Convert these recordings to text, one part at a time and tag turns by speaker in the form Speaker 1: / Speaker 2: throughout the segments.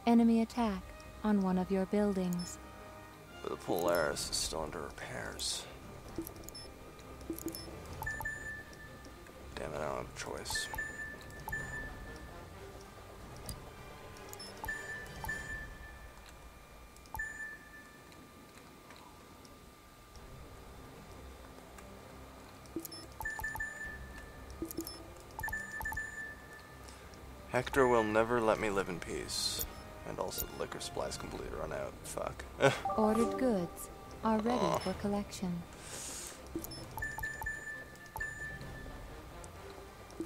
Speaker 1: Enemy attack on one of your buildings.
Speaker 2: But the Polaris is still under repairs. Damn it, I don't have a choice. Hector will never let me live in peace. And also the liquor supply's completely run out. Fuck.
Speaker 1: Ordered goods are ready for collection.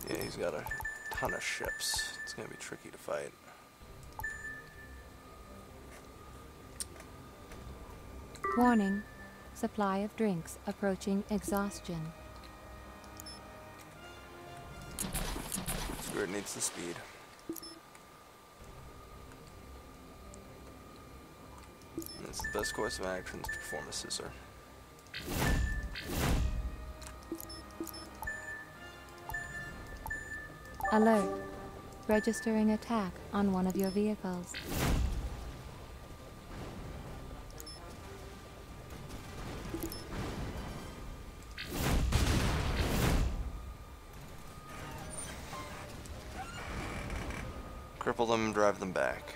Speaker 2: Yeah, he's got a ton of ships. It's gonna be tricky to fight.
Speaker 1: Warning. Supply of drinks approaching exhaustion.
Speaker 2: Spirit needs the speed. And it's the best course of action to perform a scissor.
Speaker 1: Alert. Registering attack on one of your vehicles.
Speaker 2: Cripple them and drive them back.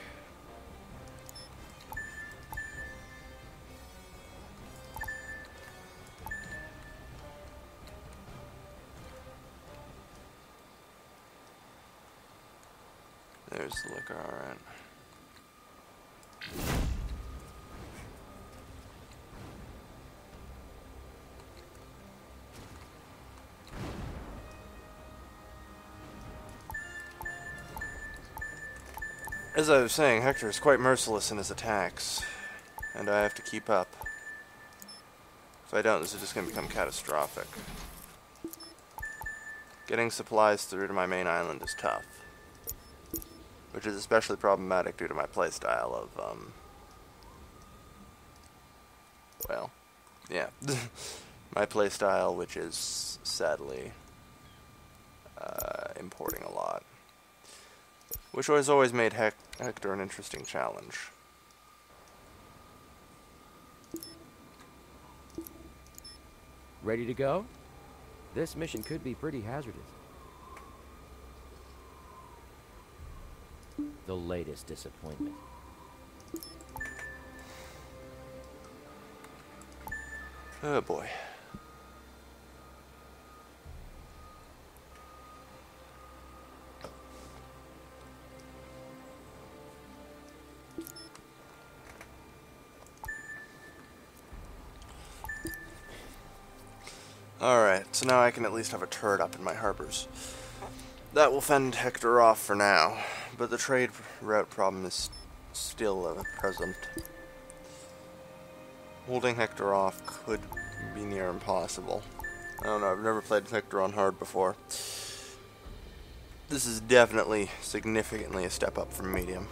Speaker 2: There's the liquor, alright. As I was saying, Hector is quite merciless in his attacks, and I have to keep up. If I don't, this is just going to become catastrophic. Getting supplies through to my main island is tough, which is especially problematic due to my playstyle of, well, yeah, my playstyle, which is sadly importing a lot. Which has always made Hector an interesting challenge.
Speaker 3: Ready to go? This mission could be pretty hazardous. The latest disappointment.
Speaker 2: Oh boy. Alright, so now I can at least have a turret up in my harbors. That will fend Hector off for now, but the trade route problem is still present. Holding Hector off could be near impossible. I don't know, I've never played Hector on hard before. This is definitely significantly a step up from medium.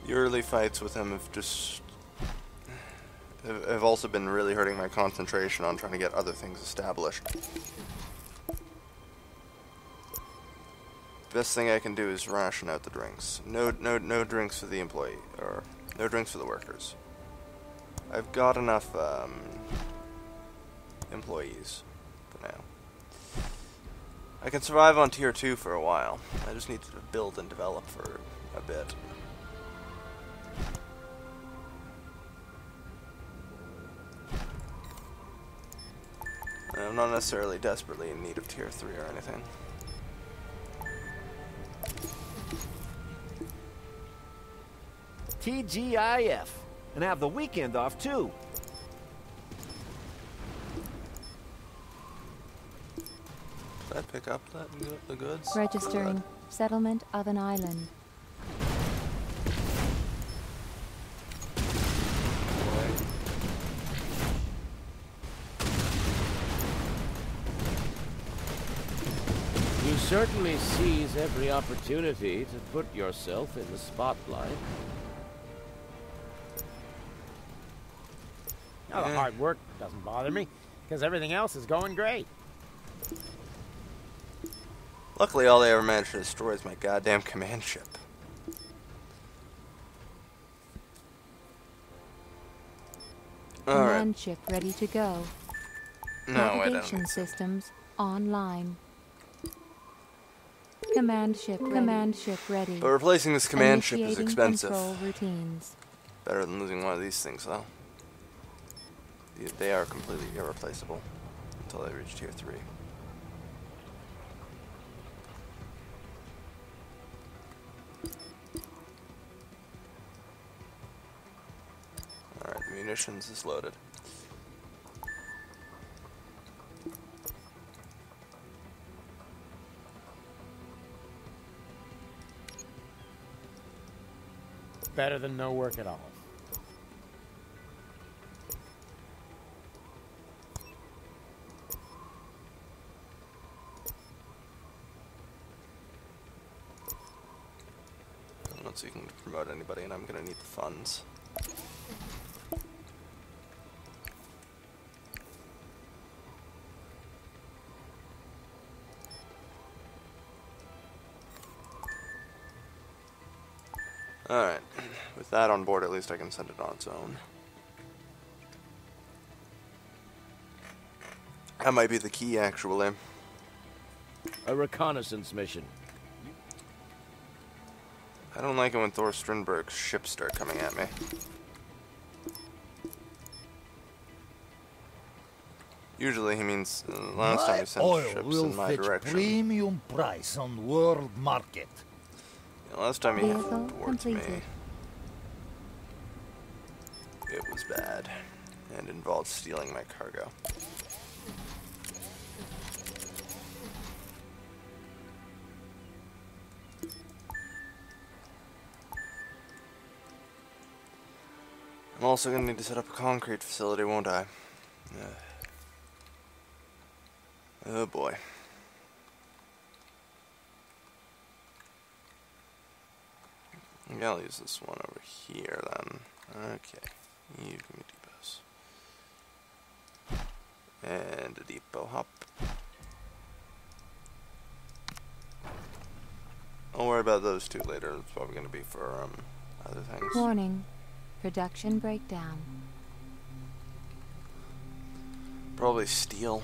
Speaker 2: The early fights with him have also been really hurting my concentration on trying to get other things established. Best thing I can do is ration out the drinks. No drinks for the employee, or no drinks for the workers. I've got enough employees for now. I can survive on tier 2 for a while. I just need to build and develop for a bit. I'm not necessarily desperately in need of tier 3 or anything.
Speaker 4: TGIF. And have the weekend off, too.
Speaker 2: Did I pick up the goods?
Speaker 1: Registering settlement of an island.
Speaker 3: You certainly seize every opportunity to put yourself in the spotlight.
Speaker 4: Now, the hard work doesn't bother me.
Speaker 5: Because everything else is going great.
Speaker 2: Luckily, all they ever managed to destroy is my goddamn command ship. Alright.
Speaker 1: Command ship ready to go.
Speaker 2: No, I don't
Speaker 1: Navigation
Speaker 2: need to.
Speaker 1: systems online. Command ship ready.
Speaker 2: But replacing this command ship is
Speaker 1: Initiating
Speaker 2: expensive.
Speaker 1: Control routines.
Speaker 2: Better than losing one of these things, though. They are completely irreplaceable until they reach tier 3. Alright, munitions is loaded.
Speaker 5: Better than no work at all.
Speaker 2: I'm not seeking to promote anybody, and I'm gonna need the funds. Alright, with that on board, at least I can send it on its own. That might be the key, actually.
Speaker 3: A reconnaissance mission.
Speaker 2: I don't like it when Thor Strindberg's ships start coming at me. Usually he means last time he sent
Speaker 6: oil
Speaker 2: ships
Speaker 6: will
Speaker 2: in my
Speaker 6: fetch
Speaker 2: direction.
Speaker 6: premium price on world market.
Speaker 2: Yeah, last time he
Speaker 1: Vehicle
Speaker 2: headed towards me,
Speaker 1: completed.
Speaker 2: it was bad and involved stealing my cargo. I'm also going to need to set up a concrete facility, won't I? Oh boy. Maybe I'll use this one over here then. Okay. You give me depots. And a depot hop. I'll worry about those two later. It's probably going to be for other things.
Speaker 1: Warning. Production breakdown.
Speaker 2: Probably steel.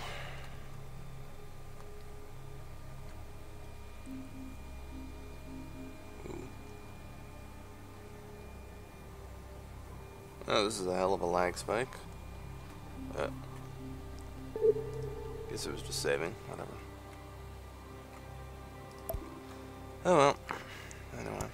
Speaker 2: Ooh. Oh, this is a hell of a lag spike. Guess it was just saving. Whatever. Oh well. Anyway.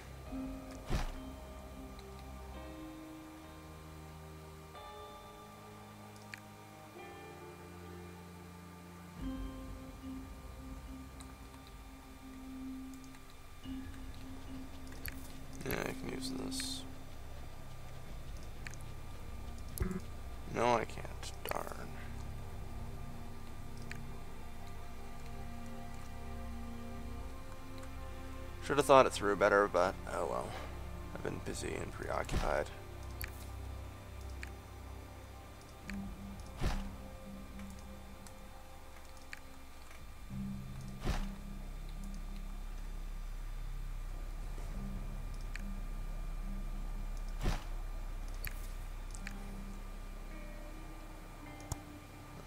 Speaker 2: Yeah, I can use this. No, I can't. Darn. Should have thought it through better, but oh well. I've been busy and preoccupied.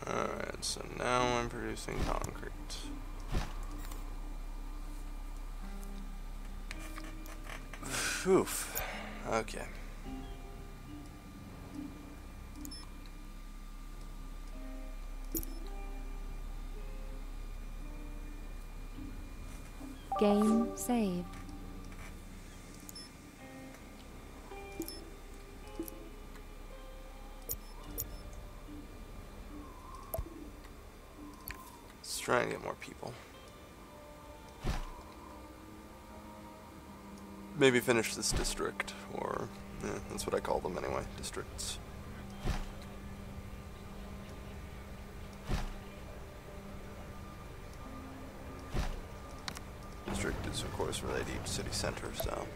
Speaker 2: Alright, so now I'm producing concrete. Oof. Okay.
Speaker 1: Game saved.
Speaker 2: Let's try and get more people. Maybe finish this district, or yeah, that's what I call them anyway, districts. District is of course related to each city center, so.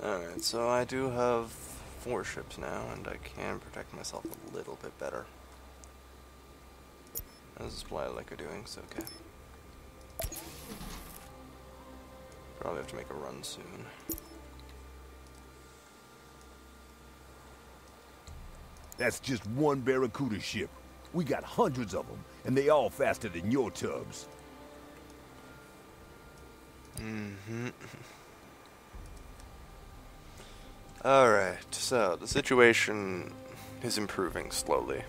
Speaker 2: Alright, so I do have 4 ships now, and I can protect myself a little bit better. As supply like we're doing, so okay. Probably have to make a run soon.
Speaker 7: That's just one Barracuda ship. We got hundreds of them, and they all faster than your tubs.
Speaker 2: Mm-hmm. Alright, so the situation is improving slowly.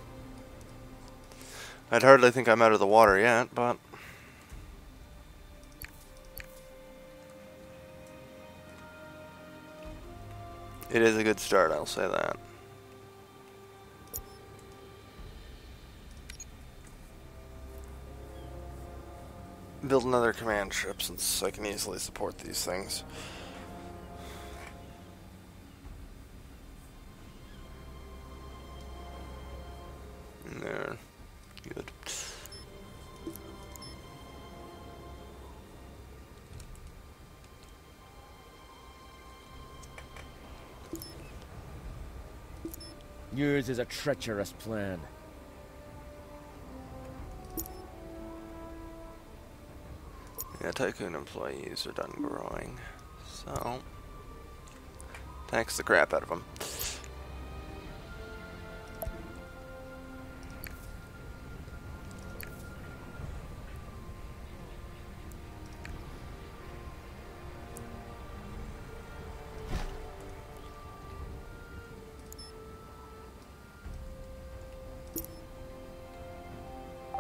Speaker 2: I'd hardly think I'm out of the water yet, but it is a good start, I'll say that. Build another command ship since I can easily support these things. There. Good.
Speaker 3: Yours is a treacherous plan.
Speaker 2: Yeah, Tycoon employees are done growing, so tax the crap out of them.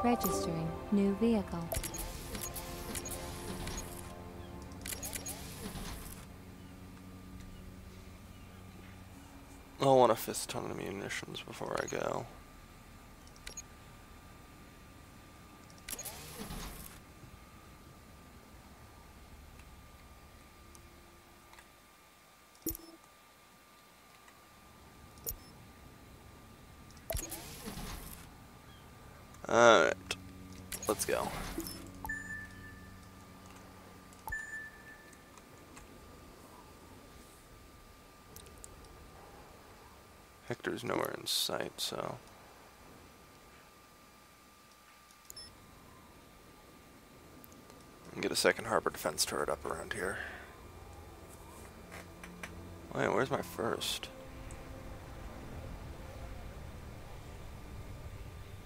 Speaker 1: Registering new vehicle.
Speaker 2: I'll want a fist ton of munitions before I go. Alright, let's go. Hector's nowhere in sight, so get a second harbor defense turret up around here. Wait, where's my first?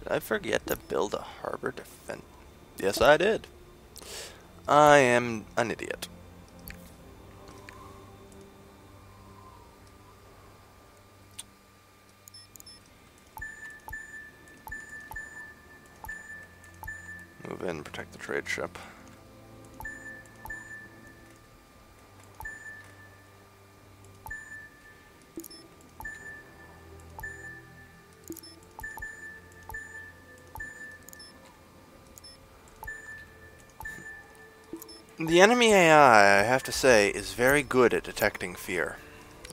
Speaker 2: Did I forget to build a harbor defense? Yes, I did. I am an idiot. Move in, protect the trade ship. The enemy AI, I have to say, is very good at detecting fear.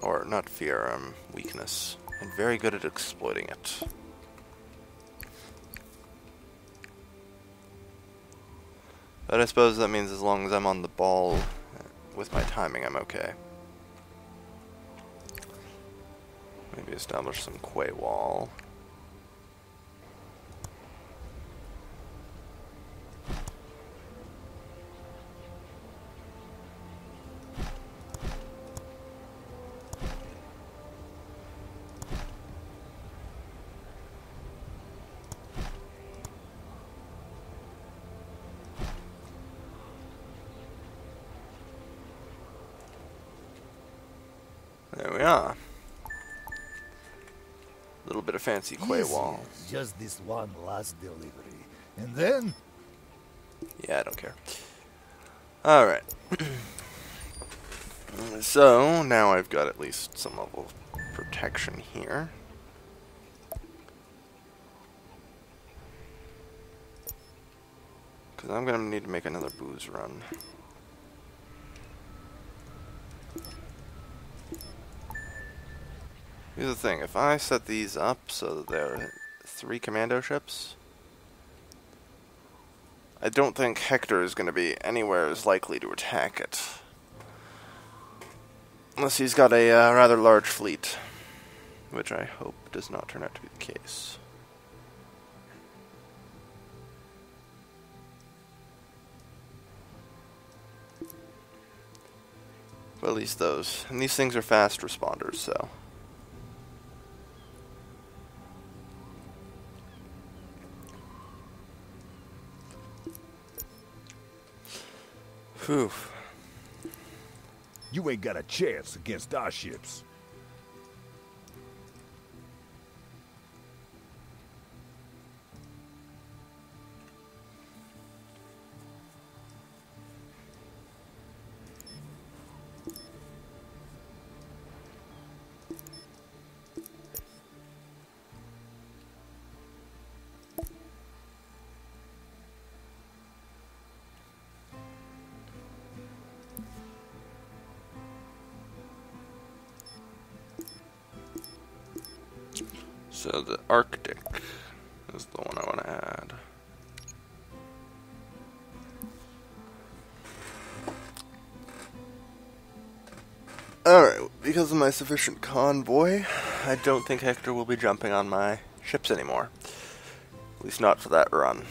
Speaker 2: Or, not fear, weakness. And very good at exploiting it. But I suppose that means as long as I'm on the ball with my timing, I'm okay. Maybe establish some quay wall. There we are. A little bit of fancy quay wall.
Speaker 6: Easy, just this one last delivery. And then...
Speaker 2: Yeah, I don't care. Alright. So, now I've got at least some level of protection here. Because I'm going to need to make another booze run. Here's the thing, if I set these up so that there are 3 commando ships, I don't think Hector is going to be anywhere as likely to attack it. Unless he's got a rather large fleet, which I hope does not turn out to be the case. But at least those. And these things are fast responders, so. Whew.
Speaker 7: You ain't got a chance against our ships.
Speaker 2: So the Arctic is the one I want to add. Alright, because of my sufficient convoy, I don't think Hector will be jumping on my ships anymore. At least not for that run.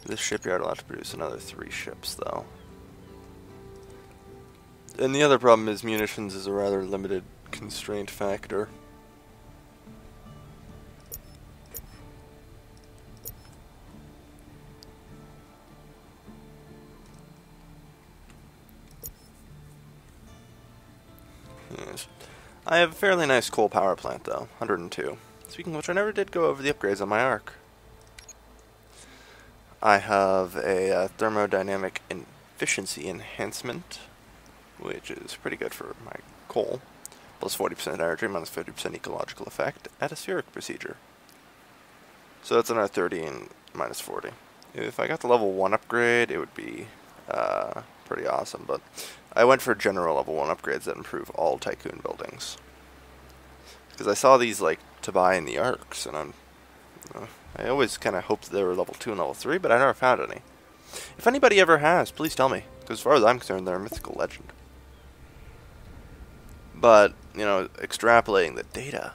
Speaker 2: This shipyard will have to produce another 3 ships, though. And the other problem is munitions is a rather limited constraint factor. Yes. I have a fairly nice coal power plant, though. 102. Speaking of which, I never did go over the upgrades on my Ark. I have a thermodynamic efficiency enhancement, which is pretty good for my coal. Plus 40% energy, minus 50% ecological effect, atmospheric procedure. So that's another 30 and minus 40. If I got the level 1 upgrade, it would be pretty awesome, but I went for general level 1 upgrades that improve all Tycoon buildings. Because I saw these, like, to buy in the Arks, and I always kind of hoped they were level 2 and level 3, but I never found any. If anybody ever has, please tell me, because as far as I'm concerned, they're a mythical legend. But, you know, extrapolating the data,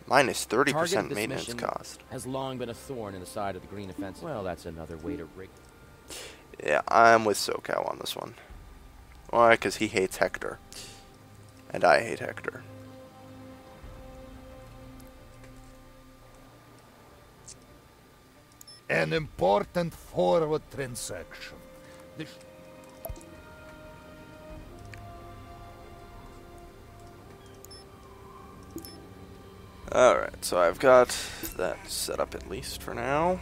Speaker 2: minus 30% maintenance cost.
Speaker 3: Has long been a thorn in the side of the green offensive. Well, that's another way to rig.
Speaker 2: Yeah, I'm with SoCal on this one. Why? Because he hates Hector. And I hate Hector.
Speaker 6: An important forward transaction. This
Speaker 2: Alright, so I've got that set up at least for now.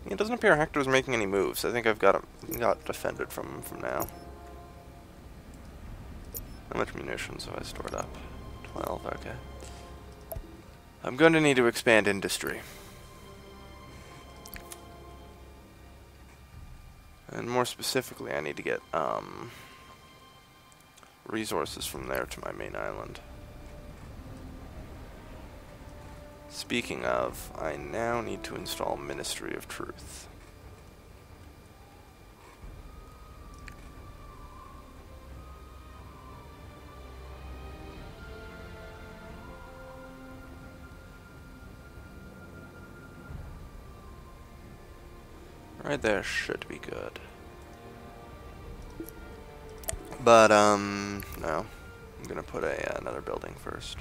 Speaker 2: It doesn't appear Hector's making any moves. I think I've got defended from him from now. How much munitions have I stored up? 12, okay. I'm going to need to expand industry. And more specifically, I need to get resources from there to my main island. Speaking of, I now need to install Ministry of Truth. Right there should be good. But, no. I'm gonna put another building first.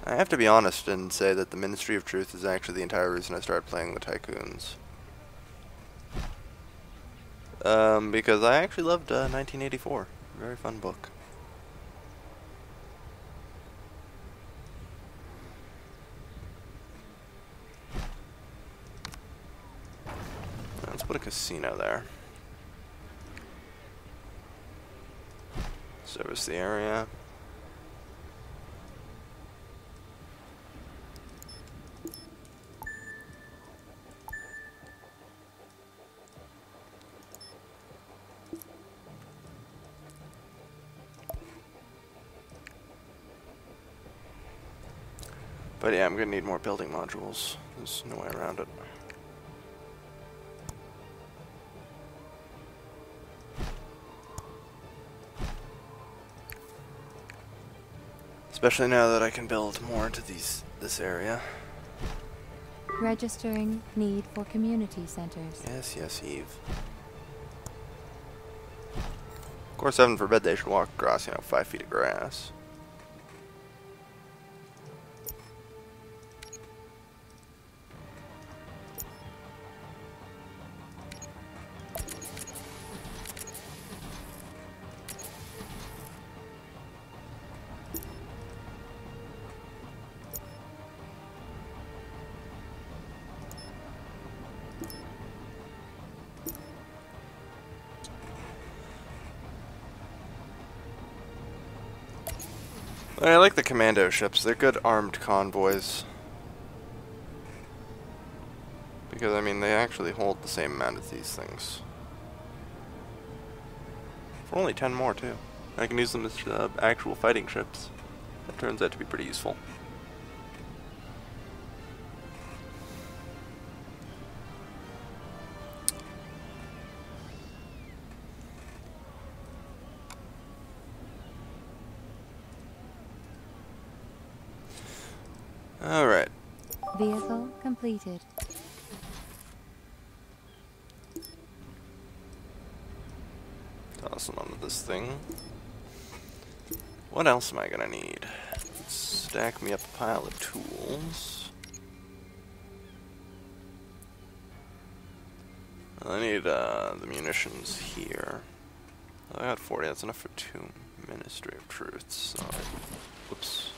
Speaker 2: I have to be honest and say that the Ministry of Truth is actually the entire reason I started playing the Tycoons. Because I actually loved 1984. Very fun book. Let's put a casino there. Service the area. But yeah, I'm gonna need more building modules. There's no way around it. Especially now that I can build more into this area.
Speaker 1: Registering need for community centers.
Speaker 2: Yes, yes, Eve. Of course, heaven forbid they should walk across, 5 feet of grass. I like the commando ships. They're good armed convoys. Because, I mean, they actually hold the same amount as these things. For only 10 more, too. I can use them as actual fighting ships. That turns out to be pretty useful. Alright.
Speaker 1: Vehicle completed.
Speaker 2: Toss them onto this thing. What else am I gonna need? Stack me up a pile of tools. I need the munitions here. I got 40, that's enough for 2 Ministry of Truths. Whoops.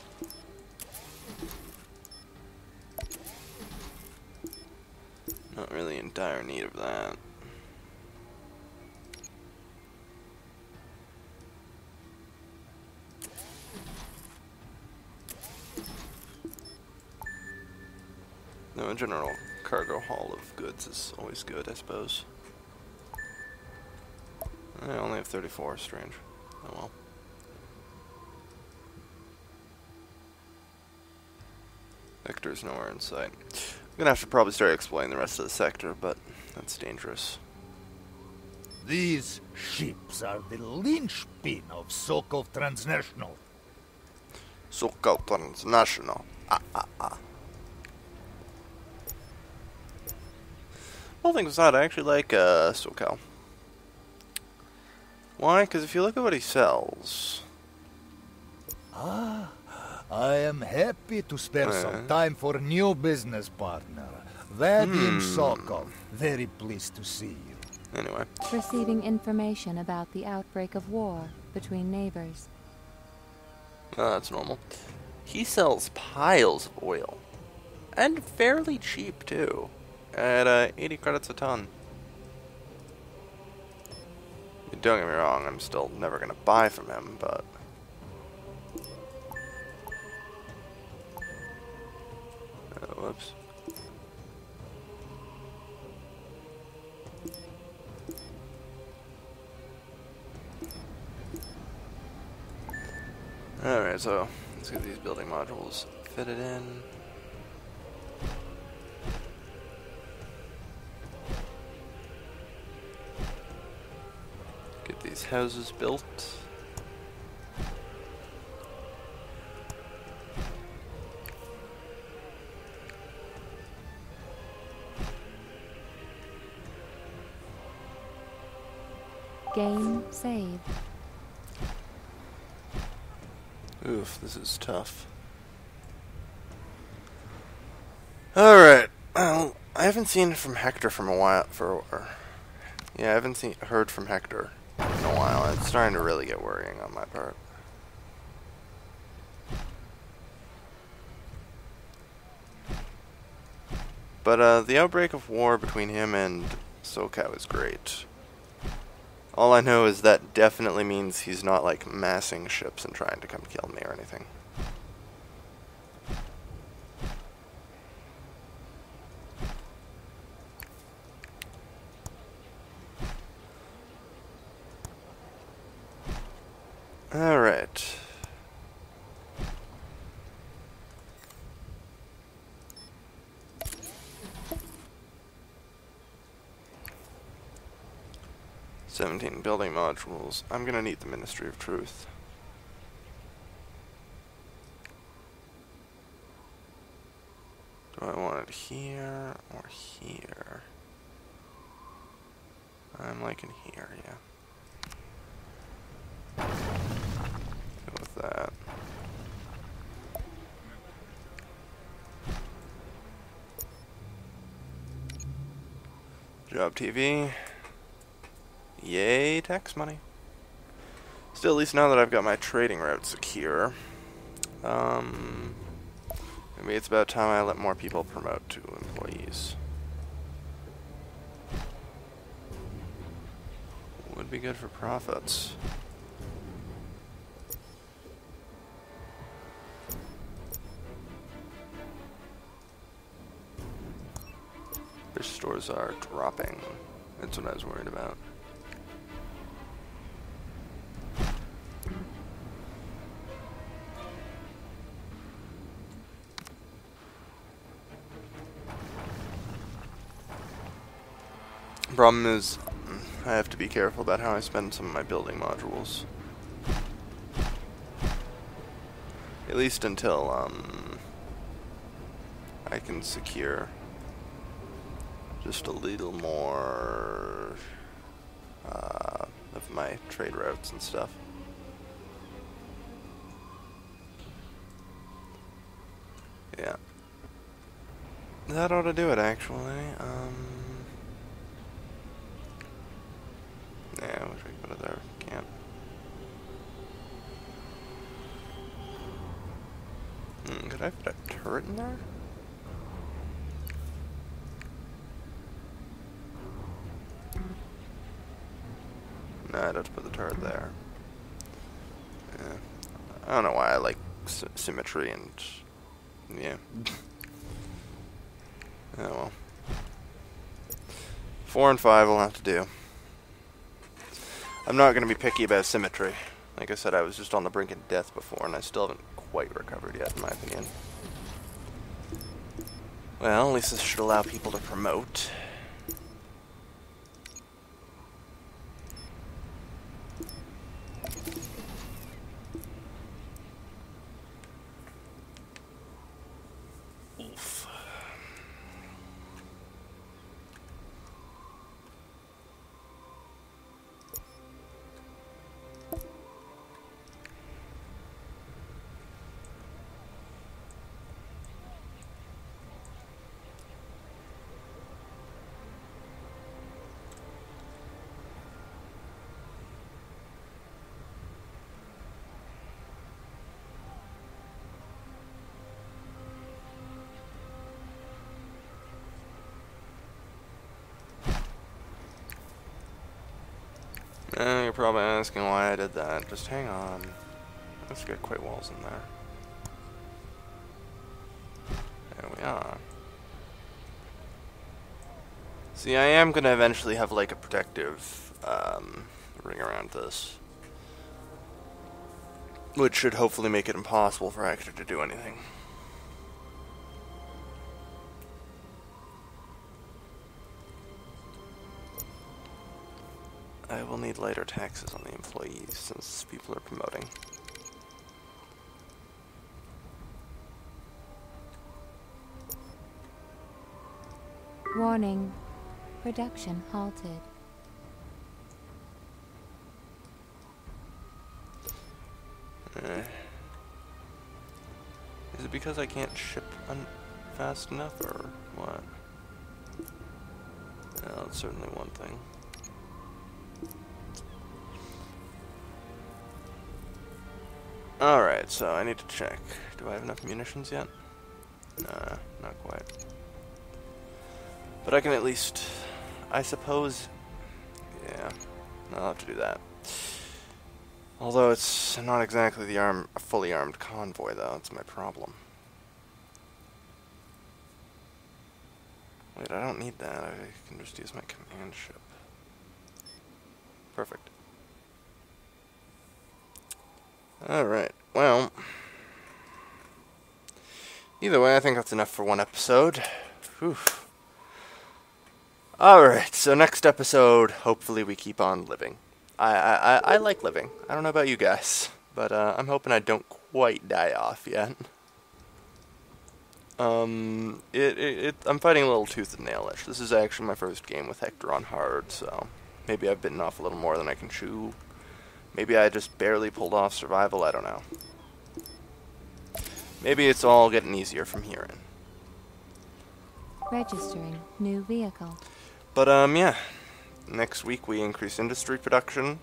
Speaker 2: Not really in dire need of that. No, a general cargo haul of goods is always good, I suppose. I only have 34, strange. Oh well. Sector's nowhere in sight. I'm gonna have to probably start explaining the rest of the sector, but that's dangerous.
Speaker 6: These ships are the linchpin of Sokov Transnational.
Speaker 2: Sokol Transnational. Well, things aside, I actually like Sokol. Why? Because if you look at what he sells...
Speaker 6: Ah, I am happy to spare some time for a new business partner. Vadim Sokov. Very pleased to see you.
Speaker 2: Anyway.
Speaker 1: Receiving information about the outbreak of war between neighbors.
Speaker 2: That's normal. He sells piles of oil. And fairly cheap, too. At 80 credits a ton. Don't get me wrong, I'm still never going to buy from him, but... whoops. Alright, so let's get these building modules fitted in. Get these houses built.
Speaker 1: Game saved.
Speaker 2: Oof, this is tough. Alright, well, I haven't seen from Hector from a while, yeah, I haven't heard from Hector in a while. It's starting to really get worrying on my part. But, the outbreak of war between him and SoCal is great. All I know is that definitely means he's not, like, massing ships and trying to come kill me or anything. Alright. 17 building modules. I'm gonna need the Ministry of Truth. Do I want it here or here? I'm liking here, yeah. Go with that. Job TV. Yay, tax money. Still, at least now that I've got my trading route secure, maybe it's about time I let more people promote to employees. Would be good for profits. Their stores are dropping. That's what I was worried about. Problem is, I have to be careful about how I spend some of my building modules. At least until I can secure just a little more of my trade routes and stuff. Yeah. That ought to do it, actually. Yeah, I wish I could put it there. Can't. Could I put a turret in there? No, I'd have to put the turret there. Yeah. I don't know why I like symmetry and... yeah. Oh well. 4 and 5 will have to do. I'm not going to be picky about symmetry. Like I said, I was just on the brink of death before, and I still haven't quite recovered yet, in my opinion. Well, at least this should allow people to promote. Oof. You're probably asking why I did that. Just hang on. Let's get quite walls in there. There we are. See, I am going to eventually have like a protective ring around this, which should hopefully make it impossible for Hector to do anything. I will need lighter taxes on the employees since people are promoting.
Speaker 1: Warning. Production halted.
Speaker 2: Is it because I can't ship fast enough, or what? Well, that's certainly one thing. Alright, so I need to check. Do I have enough munitions yet? Nah, not quite. But I can at least, I suppose, yeah, I'll have to do that. Although it's not exactly the fully armed convoy, though. That's my problem. Wait, I don't need that. I can just use my command ship. Perfect. Alright, well, either way, I think that's enough for one episode. Whew. Alright, so next episode, hopefully we keep on living. I like living. I don't know about you guys, but I'm hoping I don't quite die off yet. I'm fighting a little tooth and nail-ish. This is actually my first game with Hector on hard, so maybe I've bitten off a little more than I can chew. Maybe I just barely pulled off survival, I don't know. Maybe it's all getting easier from here in.
Speaker 1: Registering new vehicle.
Speaker 2: But, yeah. Next week we increase industry production,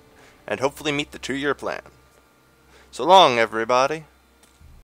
Speaker 2: and hopefully meet the 2-year plan. So long, everybody.